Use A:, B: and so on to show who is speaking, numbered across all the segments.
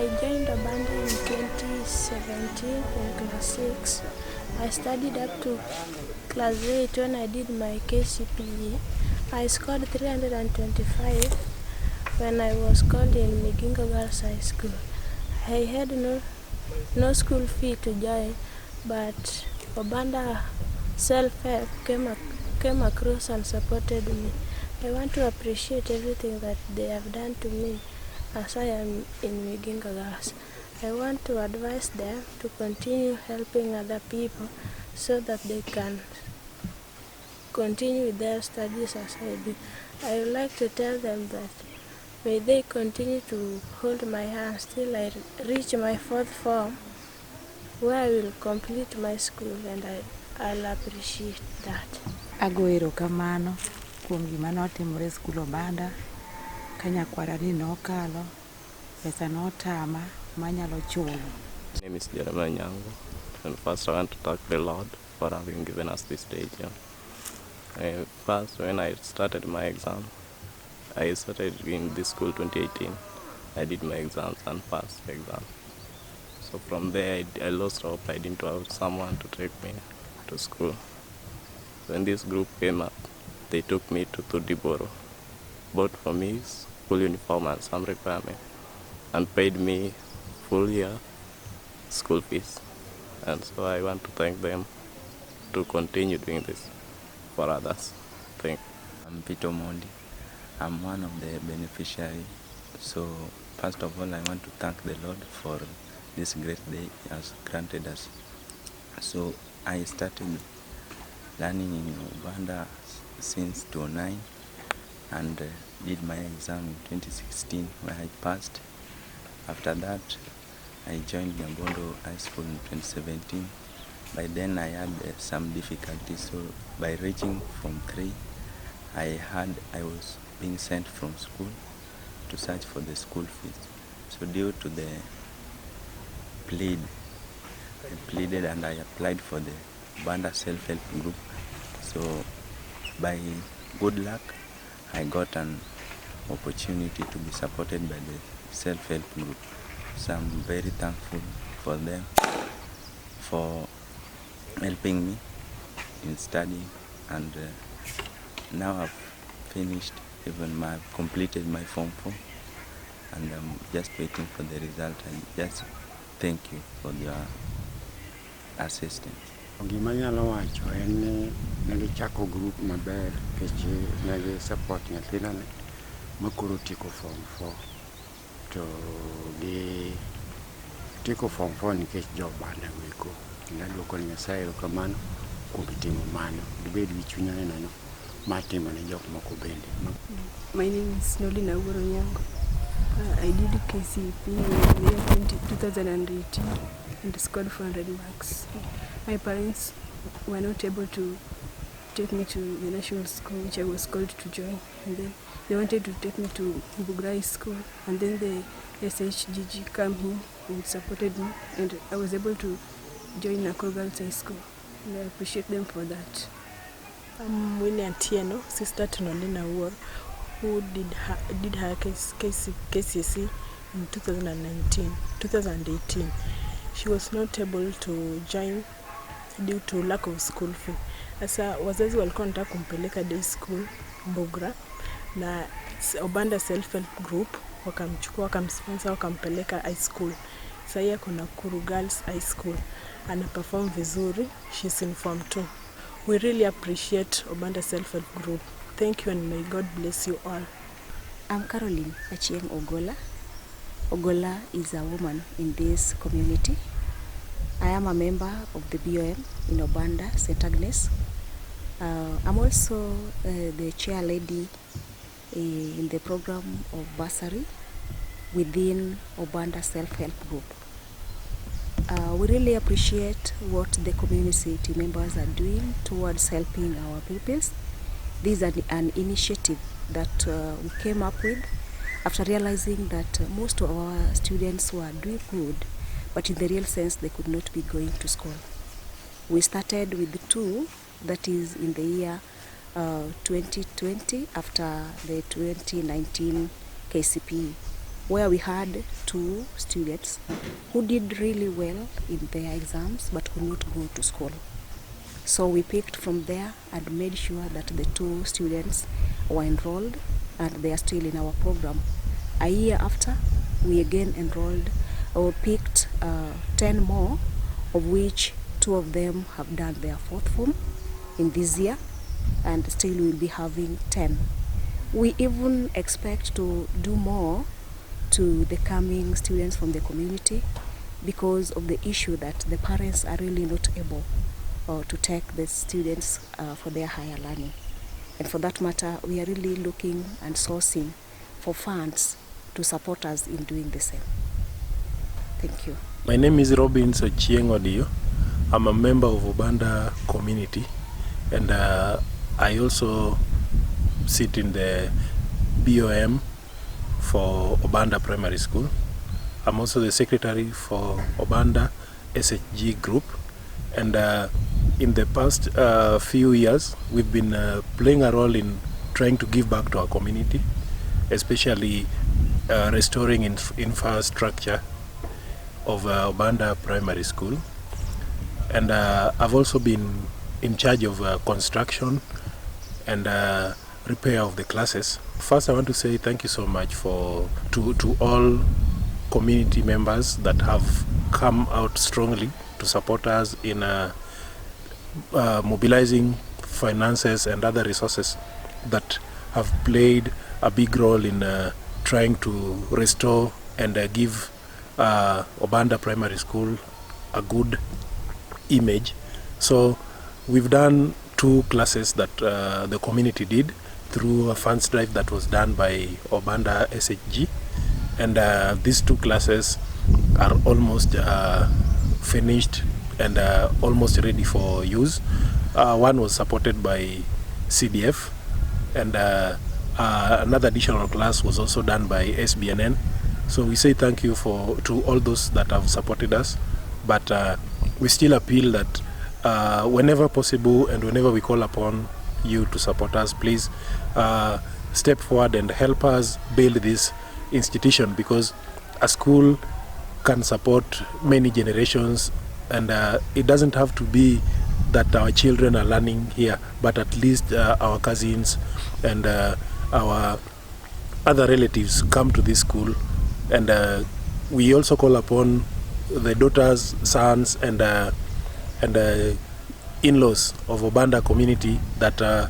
A: I joined Obanda in 2017 in class 6. I studied up to class 8 when I did my KCPE. I scored 325 when I was called in Migingo Girls High School. I had no school fee to join, but Obanda self-help came across and supported me. I want to appreciate everything that they have done to me as I am in Migingo Girls. I want to advise them to continue helping other people so that they can continue with their studies as I do. I would like to tell them that may they continue to hold my hand till I reach my 4th form, where I will complete my school, and I'll appreciate that.
B: Ago erokamano kuom gima notimore e skul Obanda ka nyakwara ni nokalo pesa notama manyalo chulo.
C: My name is Jeremiah Nyango, and first I want to thank the Lord for having given us this day. First, when I started my exam, I started in this school 2018. I did my exams and passed the exam. So from there, I lost hope. I didn't have someone to take me to school. When this group came up, they took me to Tudiboro, bought for me school uniform and some requirement, and paid me full year school fees. And so I want to thank them to continue doing this for others. Thank you.
D: I'm Peter Mondi. I'm one of the beneficiaries. So first of all, I want to thank the Lord for this great day He has granted us. So I started learning in Obanda since 2009 and did my exam in 2016 where I passed. After that, I joined Gambondo High School in 2017. By then I had some difficulties, so by reaching Form 3, I was being sent from school to search for the school fees. So due to the I pleaded and I applied for the Banda self-help group. So by good luck, I got an opportunity to be supported by the self-help group. So I'm very thankful for them for helping me in studying, and now I've finished, I've completed my Form 4 and I'm just waiting for the result. And just thank you for your assistance.
E: Gima nyalo wacho en ni negichako group maber nikech negi support nyathina makoro tieko Form 4 to gi tieko Form 4 nikech jo Obanda weko. Naduoko ni Nyasaye erokamano kuom timo mano, gibed gi chuny aina matimo ne jok moko bende.
F: My name is Nolina Nyango. I did KCP in the year 2018 and scored 400 marks. My parents were not able to take me to the national school which I was called to join, and then they wanted to take me to Bugra High School, and then the SHGG came here and supported me, and I was able to join Nakuru Girls High School, and I appreciate them for that.
G: I'm Winnie Atieno, sister to Nolina War, who did her KCSE in 2018. She was not able to join due to lack of school fee. Sasa wazazi walikuwa wanataka kumpeleka day school Bugra, na Obanda self-help group wakamchukua, wakamsponsor, wakampeleka high school. Sasa yeye kuna Nakuru Girls High School, ana perform vizuri. She's in Form 2. We really appreciate Obanda self-help group. Thank you and may God bless you all.
H: I'm Caroline Achieng Ogola. Ogola is a woman in this community. I am a member of the BOM in Obanda, St.Agnes. I'm also the chair lady in the program of bursary within Obanda self-help group. We really appreciate what the community members are doing towards helping our pupils. This is an initiative that we came up with after realizing that most of our students were doing good, but in the real sense they could not be going to school. We started with 2, that is in the year 2020 after the 2019 KCPE. where we had 2 students who did really well in their exams but could not go to school. So we picked from there and made sure that the 2 students were enrolled and they are still in our program. A year after, we again enrolled or picked 10 more, of which 2 of them have done their 4th form in this year, and still we'll be having 10. We even expect to do more to the coming students from the community because of the issue that the parents are really not able to take the students for their higher learning. And for that matter, we are really looking and sourcing for funds to support us in doing the same. Thank you.
I: My name is Robin Sochieng. I'm a member of Obanda community, and I also sit in the BOM for Obanda Primary School. I'm also the secretary for Obanda SHG group, and in the past few years we've been playing a role in trying to give back to our community, especially restoring infrastructure of Obanda Primary School. And I've also been in charge of construction and repair of the classes. First, I want to say thank you so much to all community members that have come out strongly to support us in mobilizing finances and other resources that have played a big role in trying to restore and give Obanda Primary School a good image. So we've done 2 classes that the community did through a funds drive that was done by Obanda SHG, and these 2 classes are almost finished and almost ready for use. One was supported by CDF, and another additional class was also done by SBNN. So we say thank you to all those that have supported us, but we still appeal that whenever possible and whenever we call upon you to support us, please step forward and help us build this institution, because a school can support many generations, and it doesn't have to be that our children are learning here, but at least our cousins and our other relatives come to this school. And we also call upon the daughters, sons, and in-laws of Obanda community that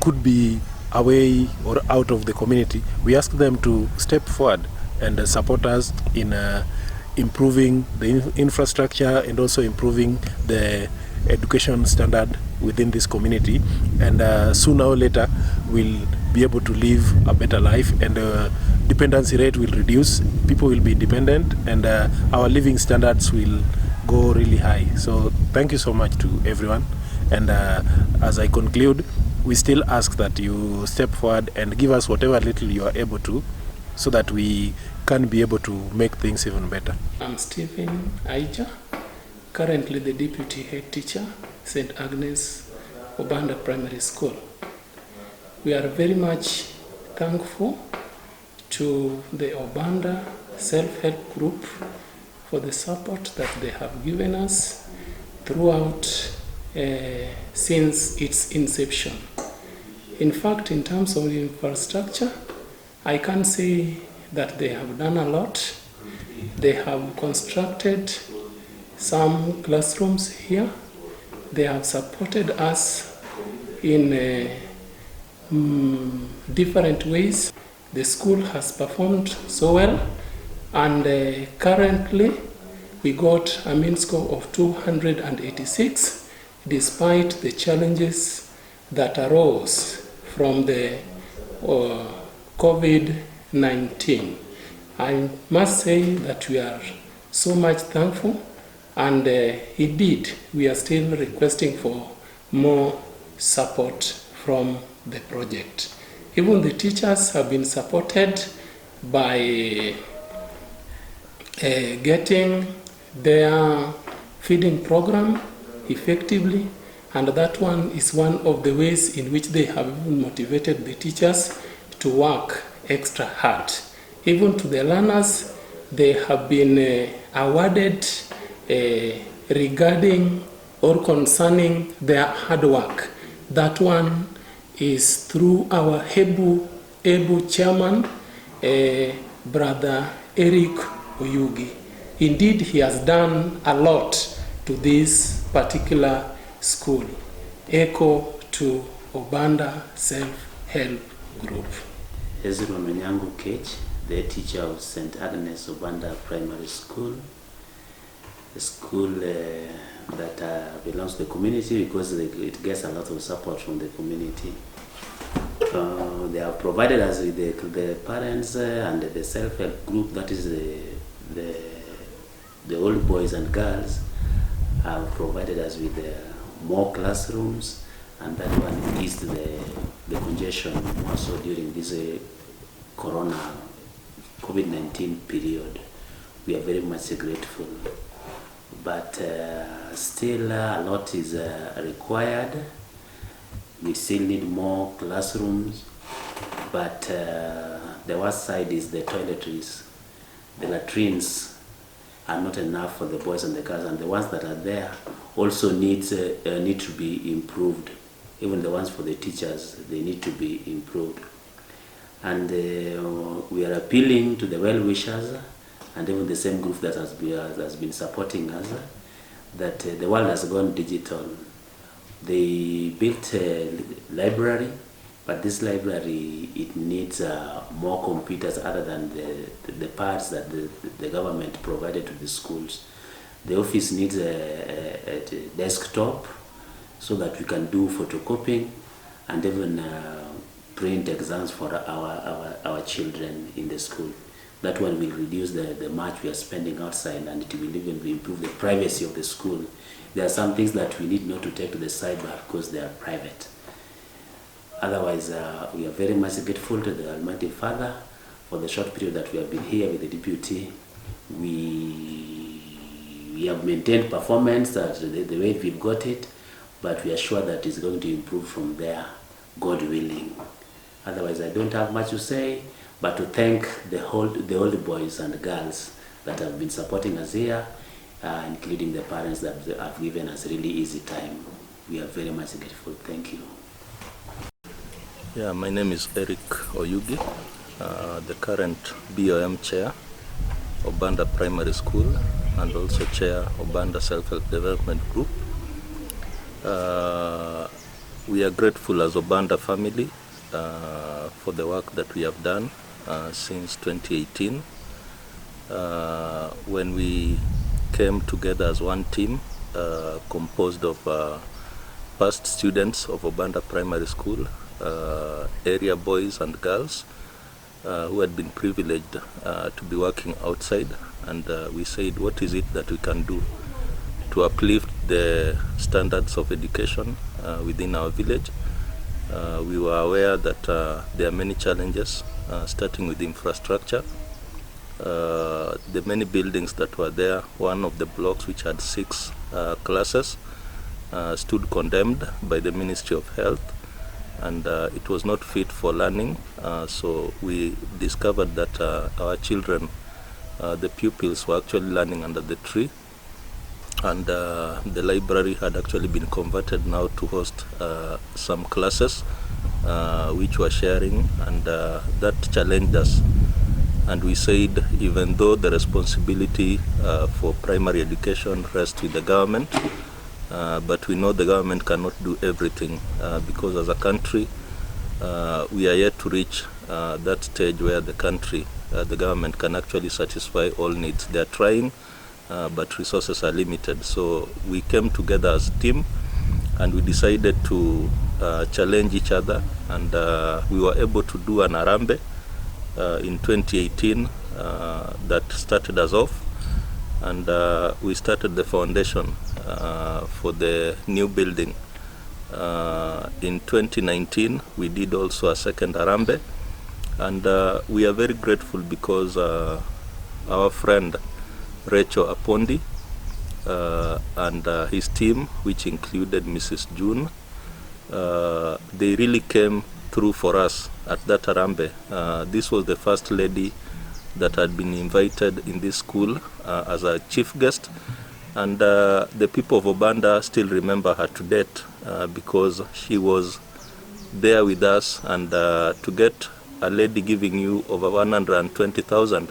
I: could be away or out of the community. We ask them to step forward and support us in improving the infrastructure and also improving the education standard within this community, and sooner or later we'll be able to live a better life, and dependency rate will reduce, people will be independent, and our living standards will go really high. So thank you so much to everyone, and as I conclude, we still ask that you step forward and give us whatever little you are able to, so that we can be able to make things even better.
J: I'm Stephen Aija, currently the deputy head teacher, St.Agnes Obanda Primary School. We are very much thankful to the Obanda self-help group for the support that they have given us throughout since its inception. In fact, in terms of infrastructure, I can say that they have done a lot. They have constructed some classrooms here. They have supported us in different ways. The school has performed so well, and currently we got a mean score of 286 despite the challenges that arose from the COVID-19. I must say that we are so much thankful, and indeed we are still requesting for more support from the project. Even the teachers have been supported by getting their feeding program effectively, and that one is one of the ways in which they have motivated the teachers to work extra hard Even to the learners, they have been awarded regarding or concerning their hard work. That one is through our able chairman, Brother Eric Oyugi. Indeed, he has done a lot to this particular school. Echo to Obanda Self-Help Group.
K: Ezra Menyangu Kech, the teacher of St.Agnes Obanda Primary School, a school that belongs to the community because it gets a lot of support from the community. They have provided us with the parents and the self-help group, that is the old boys and girls, have provided us with more classrooms, and that one eased the congestion also during this Corona COVID-19 period. We are very much grateful, but still a lot is required. We still need more classrooms, but the worst side is the toiletries. The latrines are not enough for the boys and the girls, and the ones that are there also need to be improved. Even the ones for the teachers, they need to be improved. And we are appealing to the well-wishers and even the same group that has been supporting us, that the world has gone digital. They built a library, but this library, it needs more computers other than the parts that the government provided to the schools. The office needs a desktop so that we can do photocopying and even print exams for our children in the school. That one will reduce the much we are spending outside, and it will even improve the privacy of the school. There are some things that we need not to take to the cyber because they are private. Otherwise, we are very much grateful to the Almighty Father for the short period that we have been here with the deputy. We have maintained performance the way we've got it, but we are sure that it's going to improve from there, God willing. Otherwise, I don't have much to say, but to thank the old boys and girls that have been supporting us here, including the parents that have given us really easy time. We are very much grateful. Thank you.
L: Yeah, my name is Eric Oyugi, the current BOM chair, Obanda Primary School, and also chair Obanda Self-Help Development Group. We are grateful as Obanda family for the work that we have done since 2018, when we came together as one team composed of past students of Obanda Primary School, area boys and girls who had been privileged to be working outside, and we said, what is it that we can do to uplift the standards of education within our village? We were aware that there are many challenges, starting with infrastructure. The many buildings that were there, one of the blocks which had 6 classes stood condemned by the Ministry of Health, and it was not fit for learning. So we discovered that our children, the pupils, were actually learning under the tree, and the library had actually been converted now to host some classes which were sharing, and that challenged us. And we said, even though the responsibility for primary education rests with the government, but we know the government cannot do everything because as a country, we are yet to reach that stage where the country, the government can actually satisfy all needs. They are trying, but resources are limited. So we came together as a team and we decided to challenge each other, and we were able to do an Arambe in 2018 that started us off, and we started the foundation for the new building. In 2019 we did also a second Arambe, and we are very grateful because our friend Rachel Apondi and his team, which included Mrs. June, they really came through for us at that Arambe. This was the first lady that had been invited in this school as a chief guest. And the people of Obanda still remember her to date because she was there with us, and to get a lady giving you over 120,000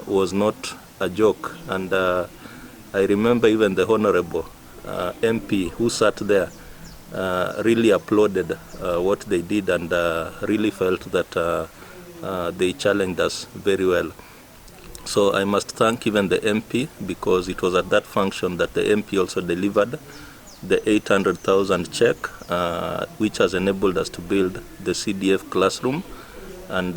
L: was not a joke. And I remember even the Honorable MP who sat there really applauded what they did, and really felt that they challenged us very well. So I must thank even the MP, because it was at that function that the MP also delivered the 800,000 check, which has enabled us to build the CDF classroom. And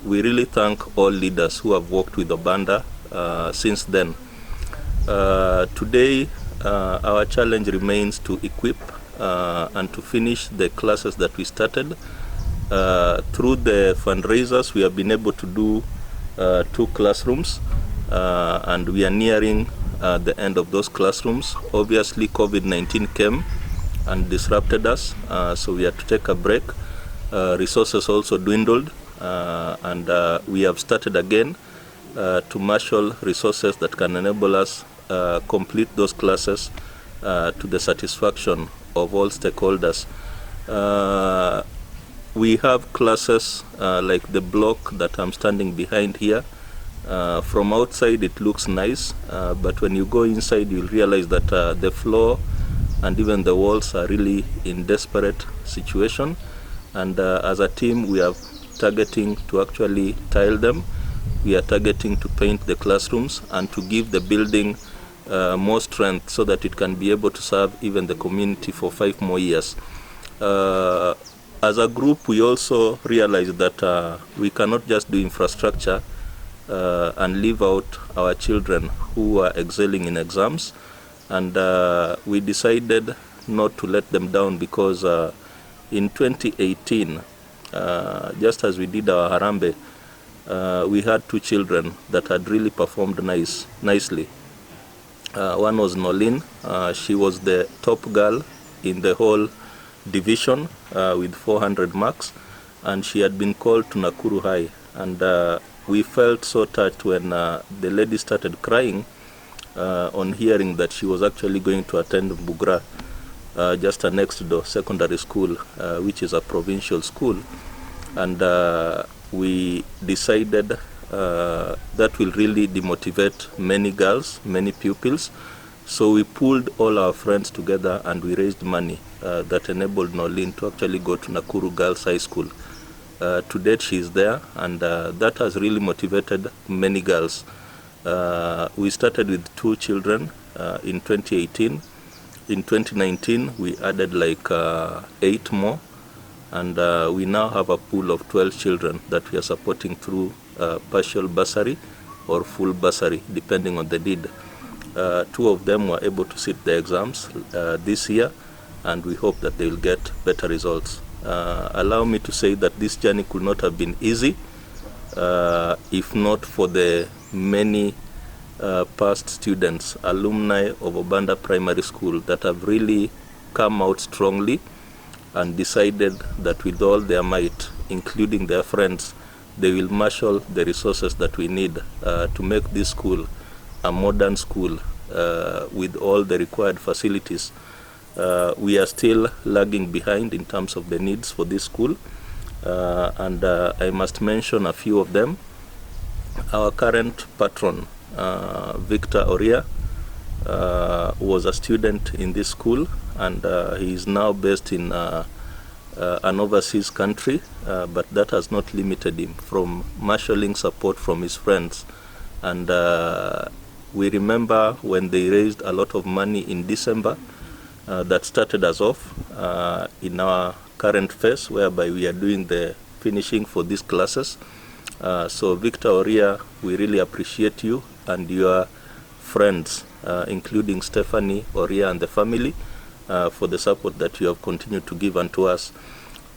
L: we really thank all leaders who have worked with Obanda since then. Today, our challenge remains to equip and to finish the classes that we started. Through the fundraisers, we have been able to do 2 classrooms, and we are nearing the end of those classrooms. Obviously, COVID-19 came and disrupted us, so we had to take a break. Resources also dwindled, and we have started again to marshal resources that can enable us complete those classes to the satisfaction of all stakeholders. We have classes like the block that I'm standing behind here. From outside it looks nice, but when you go inside you'll realize that the floor and even the walls are really in desperate situation. And as a team we are targeting to actually tile them. We are targeting to paint the classrooms and to give the building more strength so that it can be able to serve even the community for 5 more years. As a group, we also realized that we cannot just do infrastructure and leave out our children who are excelling in exams. And we decided not to let them down, because in 2018, just as we did our Harambe, we had 2 children that had really performed nicely. One was Nolin. She was the top girl in the whole division with 400 marks, and she had been called to Nakuru High. And we felt so touched when the lady started crying on hearing that she was actually going to attend Bugra, just a next door secondary school, which is a provincial school. And we decided that will really demotivate many girls, many pupils. So we pulled all our friends together and we raised money that enabled Nolin to actually go to Nakuru Girls High School. To date she is there, and that has really motivated many girls. We started with 2 children in 2018. In 2019 we added like 8 more, and we now have a pool of 12 children that we are supporting through partial bursary or full bursary depending on the need. 2 of them were able to sit the exams this year, and we hope that they will get better results. Allow me to say that this journey could not have been easy if not for the many past students, alumni of Obanda Primary School that have really come out strongly and decided that with all their might, including their friends, they will marshal the resources that we need to make this school a modern school with all the required facilities. We are still lagging behind in terms of the needs for this school, and I must mention a few of them. Our current patron, Victor Oria, was a student in this school, and he is now based in an overseas country, but that has not limited him from marshalling support from his friends. And we remember when they raised a lot of money in December, that started us off in our current phase, whereby we are doing the finishing for these classes. So Victor Oria, we really appreciate you and your friends, including Stephanie Oria and the family, for the support that you have continued to give unto us.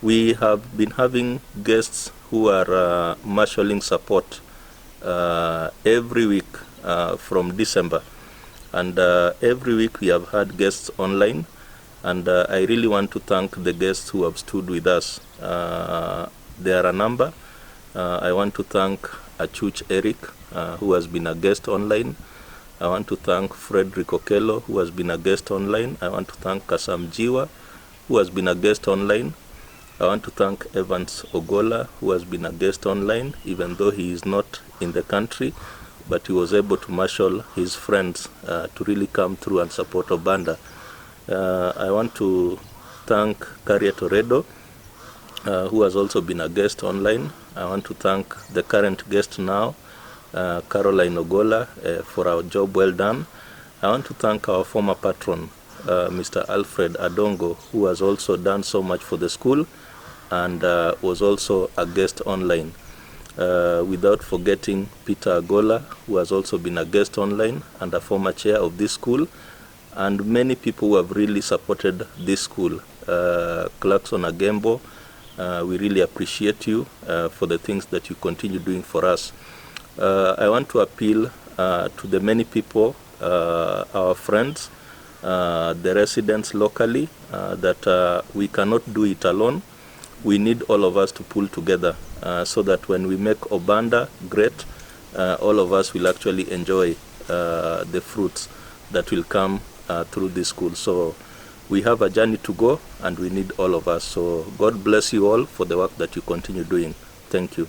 L: We have been having guests who are marshalling support every week from December. And every week we have had guests online, and I really want to thank the guests who have stood with us. There are a number. I want to thank Achuch Eric, who has been a guest online. I want to thank Frederick Okello, who has been a guest online. I want to thank Kasam Jiwa, who has been a guest online. I want to thank Evans Ogola, who has been a guest online, even though he is not in the country, but he was able to marshal his friends to really come through and support Obanda. I want to thank Carrier Toredo, who has also been a guest online. I want to thank the current guest now, Caroline Ogola, for our job well done. I want to thank our former patron, Mr. Alfred Adongo, who has also done so much for the school and was also a guest online. Without forgetting Peter Agola, who has also been a guest online and a former chair of this school, and many people who have really supported this school. Clarkson Agembo, we really appreciate you for the things that you continue doing for us. I want to appeal to the many people, our friends, the residents locally, that we cannot do it alone. We need all of us to pull together so that when we make Obanda great, all of us will actually enjoy the fruits that will come through this school. So we have a journey to go and we need all of us. So God bless you all for the work that you continue doing. Thank you.